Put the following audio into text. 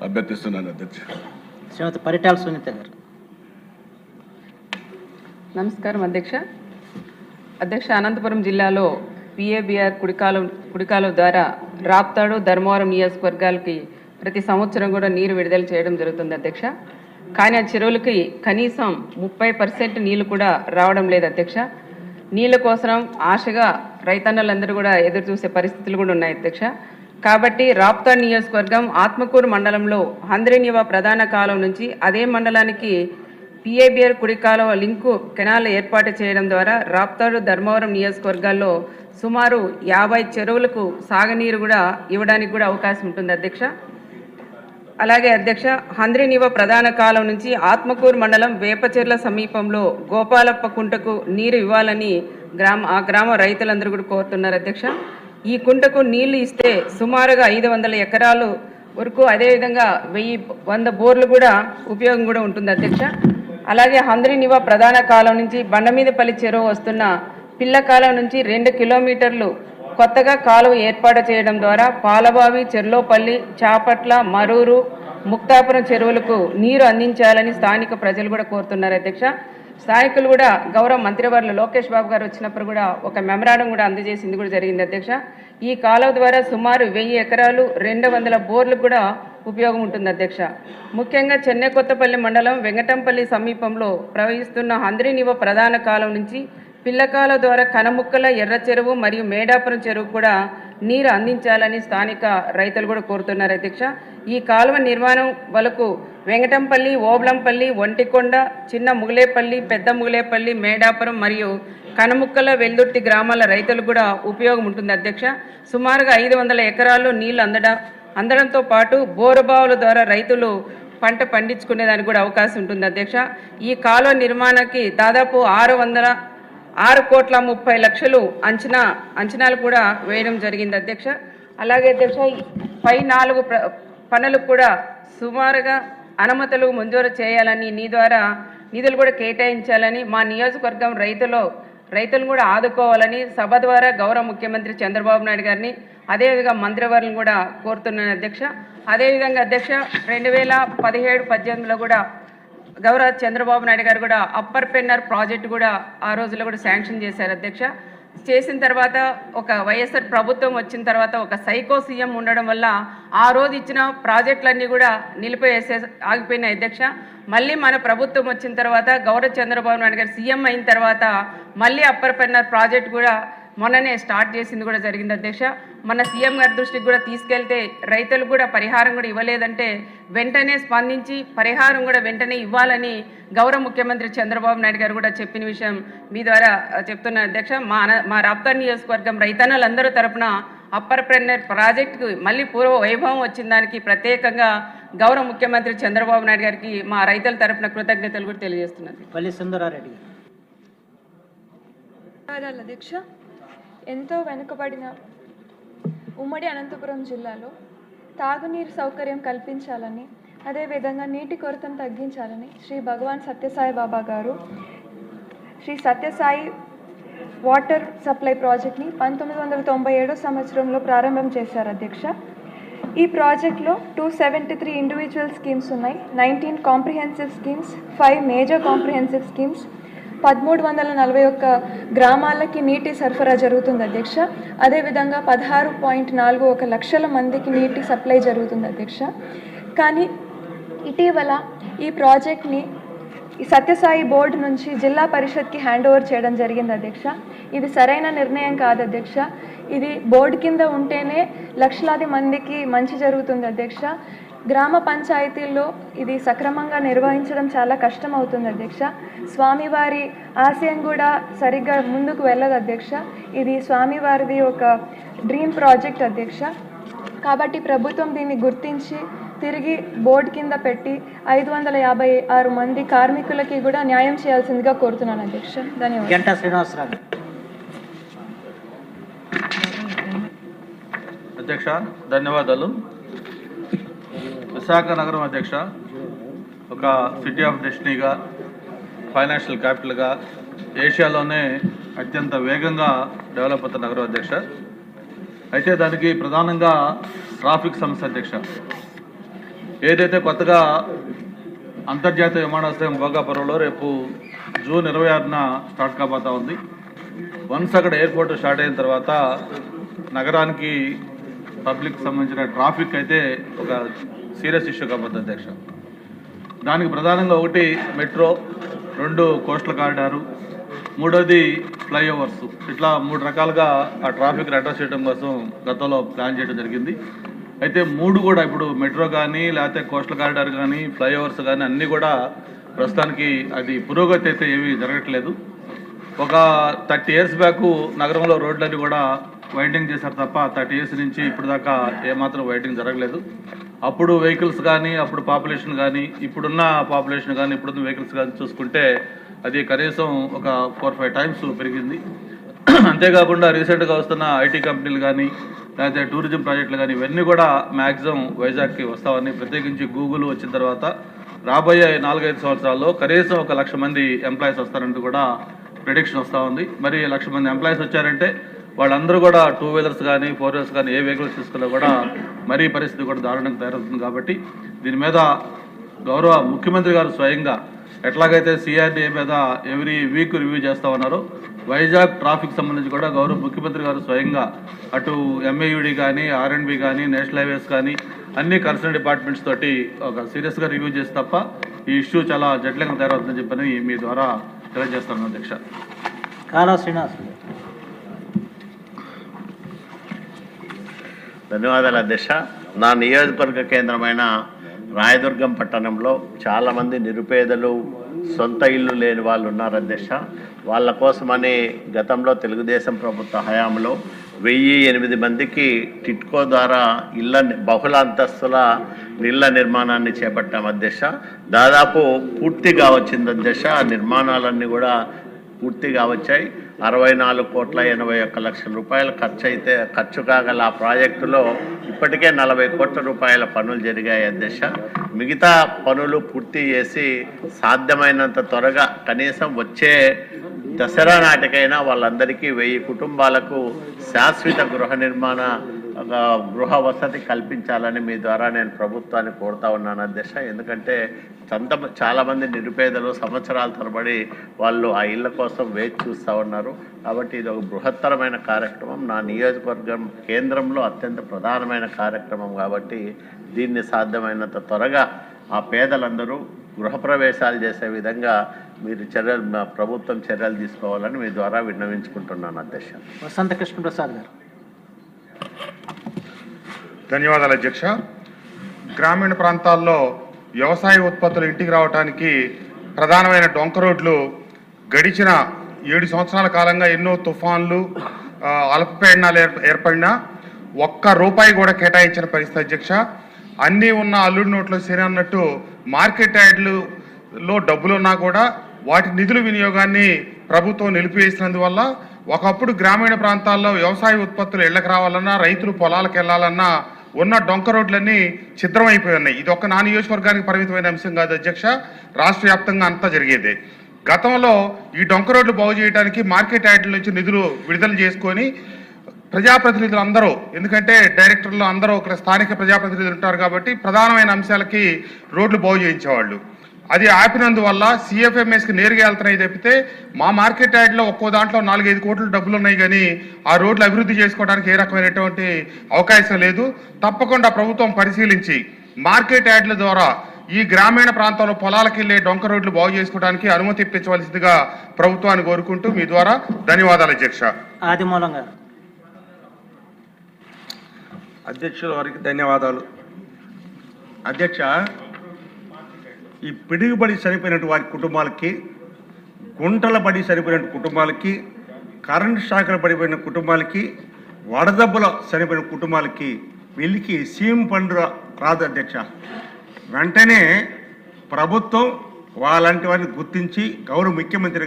అభ్యర్థిస్తున్నాను అధ్యక్ష. శ్రీమతి పరిటాల సునీత గారు. నమస్కారం అధ్యక్ష. అధ్యక్ష, అనంతపురం జిల్లాలో పిఏబిఆర్ కుడికాలువ ద్వారా రాప్తాడు, ధర్మవరం నియోజకవర్గాలకి ప్రతి సంవత్సరం కూడా నీరు విడుదల చేయడం జరుగుతుంది అధ్యక్ష. కానీ ఆ చెరువులకి కనీసం 30% నీళ్లు కూడా రావడం లేదు అధ్యక్ష. నీళ్ళ కోసం ఆశగా రైతన్నలందరూ కూడా ఎదురు చూసే పరిస్థితులు కూడా ఉన్నాయి అధ్యక్ష. కాబట్టి రాప్తాడు నియోజకవర్గం ఆత్మకూరు మండలంలో హంద్రీనివా ప్రధాన కాలువ నుంచి అదే మండలానికి పిఏబిఆర్ కుడి కాలువ లింకు కెనాల్ ఏర్పాటు చేయడం ద్వారా రాప్తాడు, ధర్మవరం నియోజకవర్గాల్లో సుమారు 50 చెరువులకు సాగునీరు కూడా ఇవ్వడానికి కూడా అవకాశం ఉంటుంది అధ్యక్ష. అలాగే అధ్యక్ష, హంద్రీనివా ప్రధాన కాలువ నుంచి ఆత్మకూరు మండలం వేపచెర్ల సమీపంలో గోపాలప్ప కుంటకు నీరు ఇవ్వాలని ఆ గ్రామ రైతులందరూ కూడా కోరుతున్నారు అధ్యక్ష. ఈ కుంటకు నీళ్లు ఇస్తే సుమారుగా 500 ఎకరాలు వరకు, అదేవిధంగా 100 బోర్లు కూడా ఉపయోగం కూడా ఉంటుంది అధ్యక్ష. అలాగే హంద్రీనివా ప్రధాన కాలువ నుంచి బండమీదపల్లి చెరువు వస్తున్న పిల్ల కాలువ నుంచి 2 కిలోమీటర్లు కొత్తగా కాలువ ఏర్పాటు చేయడం ద్వారా పాలబావి, చెర్లోపల్లి, చాపట్ల, మరూరు, ముక్తాపురం చెరువులకు నీరు అందించాలని స్థానిక ప్రజలు కూడా కోరుతున్నారు అధ్యక్ష. స్థానికులు కూడా గౌరవ మంత్రివర్యులు లోకేష్ బాబు గారు వచ్చినప్పుడు కూడా ఒక మెమరాండం కూడా అందజేసింది కూడా జరిగింది అధ్యక్ష. ఈ కాలువ ద్వారా సుమారు 1000 ఎకరాలు, 200 బోర్లు కూడా ఉపయోగం ఉంటుంది అధ్యక్ష. ముఖ్యంగా చెన్నై కొత్తపల్లి మండలం వెంకటంపల్లి సమీపంలో ప్రవహిస్తున్న హంద్రీనివా ప్రధాన కాలువ నుంచి పిల్లకాలువ ద్వారా కనముక్కల, ఎర్ర చెరువు మరియు మేడాపురం చెరువు కూడా నీరు అందించాలని స్థానిక రైతులు కూడా కోరుతున్నారు అధ్యక్ష. ఈ కాలువ నిర్మాణం వరకు వెంకటంపల్లి, ఓబలంపల్లి, ఒంటికొండ, చిన్న ముగిలేపల్లి, పెద్ద ముగిలేపల్లి, మేడాపురం మరియు కనముక్కల, వెల్దుర్తి గ్రామాల రైతులు కూడా ఉపయోగం ఉంటుంది అధ్యక్ష. సుమారుగా 500 ఎకరాల్లో నీళ్లు అందడంతో పాటు బోరుబావుల ద్వారా రైతులు పంట పండించుకునేదానికి కూడా అవకాశం ఉంటుంది అధ్యక్ష. ఈ కాలువ నిర్మాణానికి దాదాపు 6,30,00,000 అంచనాలు కూడా వేయడం జరిగింది అధ్యక్ష. అలాగే అధ్యక్ష, పై 4 పనులకు కూడా సుమారుగా అనుమతులు మంజూరు చేయాలని, నీ ద్వారా నిధులు కూడా కేటాయించాలని, మా నియోజకవర్గం రైతులను కూడా ఆదుకోవాలని సభ ద్వారా గౌరవ ముఖ్యమంత్రి చంద్రబాబు నాయుడు గారిని, అదేవిధంగా మంత్రివర్యులను కూడా కోరుతున్నాను అధ్యక్ష. అదేవిధంగా అధ్యక్ష, 2017-18లో కూడా గౌరవ చంద్రబాబు నాయుడు గారు కూడా అప్పర్ పెన్నర్ ప్రాజెక్టు కూడా ఆ రోజుల్లో కూడా శాంక్షన్ చేశారు అధ్యక్ష. చేసిన తర్వాత ఒక వైఎస్ఆర్ ప్రభుత్వం వచ్చిన తర్వాత ఒక సైకో సీఎం ఉండడం వల్ల ఆ రోజు ఇచ్చిన ప్రాజెక్టులన్నీ కూడా ఆగిపోయినాయి అధ్యక్ష. మళ్ళీ మన ప్రభుత్వం వచ్చిన తర్వాత గౌరవ చంద్రబాబు నాయుడు గారు సీఎం అయిన తర్వాత మళ్ళీ అప్పర్ పెన్నర్ ప్రాజెక్టు కూడా మొన్ననే స్టార్ట్ చేసింది కూడా జరిగింది అధ్యక్ష. మన సీఎం గారి దృష్టికి కూడా తీసుకెళ్తే రైతులు కూడా పరిహారం కూడా ఇవ్వలేదంటే వెంటనే స్పందించి పరిహారం కూడా వెంటనే ఇవ్వాలని గౌరవ ముఖ్యమంత్రి చంద్రబాబు నాయుడు గారు కూడా చెప్పిన విషయం మీ ద్వారా చెప్తున్న అధ్యక్ష. మా రాప్తాడు నియోజకవర్గం రైతన్నలందరూ తరపున అప్పర్ పెన్నర్ ప్రాజెక్టుకు మళ్ళీ పూర్వ వైభవం వచ్చిన దానికి ప్రత్యేకంగా గౌరవ ముఖ్యమంత్రి చంద్రబాబు నాయుడు గారికి మా రైతుల తరపున కృతజ్ఞతలు కూడా తెలియజేస్తున్నారు. పల్లి సుందరారెడ్డి గారు. అధ్యక్ష, ఎంతో వెనుకబడిన ఉమ్మడి అనంతపురం జిల్లాలో తాగునీరు సౌకర్యం కల్పించాలని, అదేవిధంగా నీటి కొరతను తగ్గించాలని శ్రీ భగవాన్ సత్యసాయి బాబా గారు శ్రీ సత్యసాయి వాటర్ సప్లై ప్రాజెక్ట్ని 1997 సంవత్సరంలో ప్రారంభం చేశారు అధ్యక్ష. ఈ ప్రాజెక్ట్లో 273 ఇండివిజువల్ స్కీమ్స్ ఉన్నాయి, 19 comprehensive schemes, 5 major comprehensive schemes, 1341 గ్రామాలకి నీటి సరఫరా జరుగుతుంది అధ్యక్ష. అదేవిధంగా 16.41 లక్షల మందికి నీటి సప్లై జరుగుతుంది అధ్యక్ష. కానీ ఇటీవల ఈ ప్రాజెక్ట్ని ఈ సత్యసాయి బోర్డు నుంచి జిల్లా పరిషత్కి హ్యాండ్ ఓవర్ చేయడం జరిగింది అధ్యక్ష. ఇది సరైన నిర్ణయం కాదు అధ్యక్ష. ఇది బోర్డు కింద ఉంటేనే లక్షలాది మందికి మంచి జరుగుతుంది అధ్యక్ష. గ్రామ పంచాయతీల్లో ఇది సక్రమంగా నిర్వహించడం చాలా కష్టం అవుతుంది అధ్యక్ష. స్వామివారి ఆశయం కూడా సరిగ్గా ముందుకు వెళ్ళదు అధ్యక్ష. ఇది స్వామివారిది ఒక డ్రీమ్ ప్రాజెక్ట్ అధ్యక్ష. కాబట్టి ప్రభుత్వం దీన్ని గుర్తించి తిరిగి బోర్డు కింద పెట్టి 556 మంది కార్మికులకి కూడా న్యాయం చేయాల్సిందిగా కోరుతున్నాను అధ్యక్ష. ధన్యవాదాలు. అధ్యక్ష, ధన్యవాదాలు. విశాఖ నగరం అధ్యక్ష ఒక సిటీ ఆఫ్ డెస్టినీగా, ఫైనాన్షియల్ క్యాపిటల్గా, ఏషియాలోనే అత్యంత వేగంగా డెవలప్ అవుతున్న నగరం అధ్యక్ష. అయితే దానికి ప్రధానంగా ట్రాఫిక్ సమస్య అధ్యక్ష. ఏదైతే కొత్తగా అంతర్జాతీయ విమానాశ్రయం భోగాపురంలో రేపు జూన్ 26న స్టార్ట్ కాబోతా ఉంది. వన్స్ అక్కడ ఎయిర్పోర్ట్ స్టార్ట్ అయిన తర్వాత నగరానికి పబ్లిక్ సంబంధించిన ట్రాఫిక్ అయితే ఒక సీరియస్ ఇష్యూ కాబోతుంది అధ్యక్ష. దానికి ప్రధానంగా ఒకటి మెట్రో, 2 కోస్టల్ కారిడారు, 3వది ఫ్లైఓవర్స్. ఇట్లా 3 రకాలుగా ఆ ట్రాఫిక్ అడ్రస్ చేయడం కోసం గతంలో ప్లాన్ చేయడం జరిగింది. అయితే 3 కూడా ఇప్పుడు మెట్రో కానీ లేకపోతే కోస్టల్ కారిడార్ కానీ ఫ్లైఓవర్స్ కానీ అన్నీ కూడా ప్రస్తుతానికి అది పురోగతి అయితే ఏమీ జరగట్లేదు. ఒక 30 ఇయర్స్ బ్యాక్ నగరంలో రోడ్లన్నీ కూడా వైండింగ్ చేశారు తప్ప 30 ఇయర్స్ నుంచి ఇప్పుడు దాకా ఏమాత్రం వైండింగ్ జరగలేదు. అప్పుడు వెహికల్స్ కానీ, అప్పుడు పాపులేషన్ కానీ, ఇప్పుడున్న పాపులేషన్ కానీ, ఇప్పుడున్న వెహికల్స్ కానీ చూసుకుంటే అది కనీసం ఒక 4-5 టైమ్స్ పెరిగింది. అంతేకాకుండా రీసెంట్గా వస్తున్న ఐటీ కంపెనీలు కానీ లేకపోతే టూరిజం ప్రాజెక్టులు కానీ ఇవన్నీ కూడా మ్యాక్సిమం వైజాగ్కి వస్తామని, ప్రత్యేకించి గూగుల్ వచ్చిన తర్వాత రాబోయే 4-5 సంవత్సరాల్లో కనీసం 1,00,000 మంది ఎంప్లాయీస్ వస్తారంటూ కూడా ప్రిడిక్షన్ వస్తూ ఉంది. మరి 1,00,000 మంది ఎంప్లాయీస్ వచ్చారంటే వాళ్ళందరూ కూడా 2 వీలర్స్ కానీ 4 వీలర్స్ కానీ ఏ వెహికల్స్ తీసుకున్నా కూడా మరీ పరిస్థితి కూడా దారుణంగా తయారవుతుంది. కాబట్టి దీని మీద గౌరవ ముఖ్యమంత్రి గారు స్వయంగా ఎట్లాగైతే సిఆర్డీఏ మీద ఎవ్రీ వీక్ రివ్యూ చేస్తూ ఉన్నారో, వైజాగ్ ట్రాఫిక్ సంబంధించి కూడా గౌరవ ముఖ్యమంత్రి గారు స్వయంగా అటు ఎంఏయుడి కానీ, ఆర్ఎండ్బి కానీ, నేషనల్ హైవేస్ కానీ అన్ని కన్సర్న్ డిపార్ట్మెంట్స్ తోటి ఒక సీరియస్గా రివ్యూ చేసి తప్ప ఈ ఇష్యూ చాలా జటిలంగా తయారవుతుందని చెప్పని మీ ద్వారా తెలియజేస్తాను అధ్యక్ష. కాలా శ్రీనివాస్. ధన్యవాదాలు అధ్యక్ష. నా నియోజకవర్గ కేంద్రమైన రాయదుర్గం పట్టణంలో చాలామంది నిరుపేదలు, సొంత ఇల్లు లేని వాళ్ళు ఉన్నారు అధ్యక్ష. వాళ్ళ కోసమని గతంలో తెలుగుదేశం ప్రభుత్వ హయాంలో 1008 మందికి టిట్కో ద్వారా బహుళ అంతస్తుల ఇళ్ల నిర్మాణాన్ని చేపట్టాం అధ్యక్ష. దాదాపు పూర్తిగా వచ్చింది అధ్యక్ష. ఆ నిర్మాణాలన్నీ కూడా పూర్తిగా వచ్చాయి. 64,81,00,000 రూపాయలు ఖర్చు కాగల ఆ ప్రాజెక్టులో ఇప్పటికే 40 కోట్ల రూపాయల పనులు జరిగాయి అధ్యక్ష. మిగతా పనులు పూర్తి చేసి సాధ్యమైనంత త్వరగా కనీసం వచ్చే దసరా నాటికైనా వాళ్ళందరికీ 1000 కుటుంబాలకు శాశ్వత గృహ వసతి కల్పించాలని మీ ద్వారా నేను ప్రభుత్వాన్ని కోరుతా ఉన్నాను అధ్యక్ష. ఎందుకంటే చాలామంది నిరుపేదలు సంవత్సరాల తరబడి వాళ్ళు ఆ ఇళ్ల కోసం వేచి చూస్తూ ఉన్నారు. కాబట్టి ఇది ఒక బృహత్తరమైన కార్యక్రమం, నా నియోజకవర్గం కేంద్రంలో అత్యంత ప్రధానమైన కార్యక్రమం. కాబట్టి దీన్ని సాధ్యమైనంత త్వరగా ఆ పేదలందరూ గృహప్రవేశాలు చేసే విధంగా మీరు ప్రభుత్వం చర్యలు తీసుకోవాలని మీ ద్వారా విన్నవించుకుంటున్నాను అధ్యక్ష. వసంత కృష్ణ ప్రసాద్ గారు. ధన్యవాదాలు అధ్యక్ష. గ్రామీణ ప్రాంతాల్లో వ్యవసాయ ఉత్పత్తులు ఇంటికి రావడానికి ప్రధానమైన డొంక రోడ్లు గడిచిన 7 సంవత్సరాల కాలంగా ఎన్నో తుఫాన్లు, అల్పపీడనాలు ఏర్పడినా ₹1 కూడా కేటాయించిన పరిస్థితి అధ్యక్ష. అన్నీ ఉన్న అల్లుడి నోట్లో శని అన్నట్టు మార్కెట్ యార్డులలో డబ్బులున్నా కూడా వాటి నిధుల వినియోగాన్ని ప్రభుత్వం నిలిపివేసినందువల్ల ఒకప్పుడు గ్రామీణ ప్రాంతాల్లో వ్యవసాయ ఉత్పత్తులు ఇళ్లకు రావాలన్నా, రైతులు పొలాలకు వెళ్ళాలన్నా ఉన్న డొంక రోడ్లన్నీ ఛిద్రమైపోయి ఉన్నాయి. ఇది ఒక్క నా నియోజకవర్గానికి పరిమితమైన అంశం కాదు అధ్యక్ష, రాష్ట్ర వ్యాప్తంగా అంతా జరిగేదే. గతంలో ఈ డొంక రోడ్లు బాగు చేయడానికి మార్కెట్ యార్డుల నుంచి నిధులు విడుదల చేసుకొని ప్రజాప్రతినిధులు అందరూ, ఎందుకంటే డైరెక్టర్లు అందరూ ఒక స్థానిక ప్రజాప్రతినిధులు ఉంటారు కాబట్టి ప్రధానమైన అంశాలకి రోడ్లు బాగు చేయించేవాళ్ళు. అది ఆపినందువల్ల సిఎఫ్ఎంఎస్కి నేరుగా వెళ్తున్నాయి తప్పితే మా మార్కెట్ యార్డ్లో ఒక్కో దాంట్లో 4-5 కోట్ల డబ్బులు ఉన్నాయి, కానీ ఆ రోడ్లు అభివృద్ధి చేసుకోవడానికి ఏ రకమైనటువంటి అవకాశం లేదు. తప్పకుండా ప్రభుత్వం పరిశీలించి మార్కెట్ యార్డుల ద్వారా ఈ గ్రామీణ ప్రాంతంలో పొలాలకు వెళ్ళే డొంక రోడ్లు బాగు చేసుకోవడానికి అనుమతి ఇప్పించవలసిందిగా ప్రభుత్వాన్ని కోరుకుంటూ మీ ద్వారా ధన్యవాదాలు అధ్యక్ష. ఆదిమూలం గారు. అధ్యక్షుల వారికి ధన్యవాదాలు. అధ్యక్ష, ఈ పిడుగుబడి చనిపోయినట్టు వారి కుటుంబాలకి, గుంటల పడి చనిపోయిన కుటుంబాలకి, కరెంటు షాకులు పడిపోయిన కుటుంబాలకి, వడదెబ్బలో చనిపోయిన కుటుంబాలకి వీళ్ళకి సీఎం ఫండ్ రాదు అధ్యక్ష. వెంటనే ప్రభుత్వం వాళ్ళంటి వారిని గుర్తించి గౌరవ ముఖ్యమంత్రి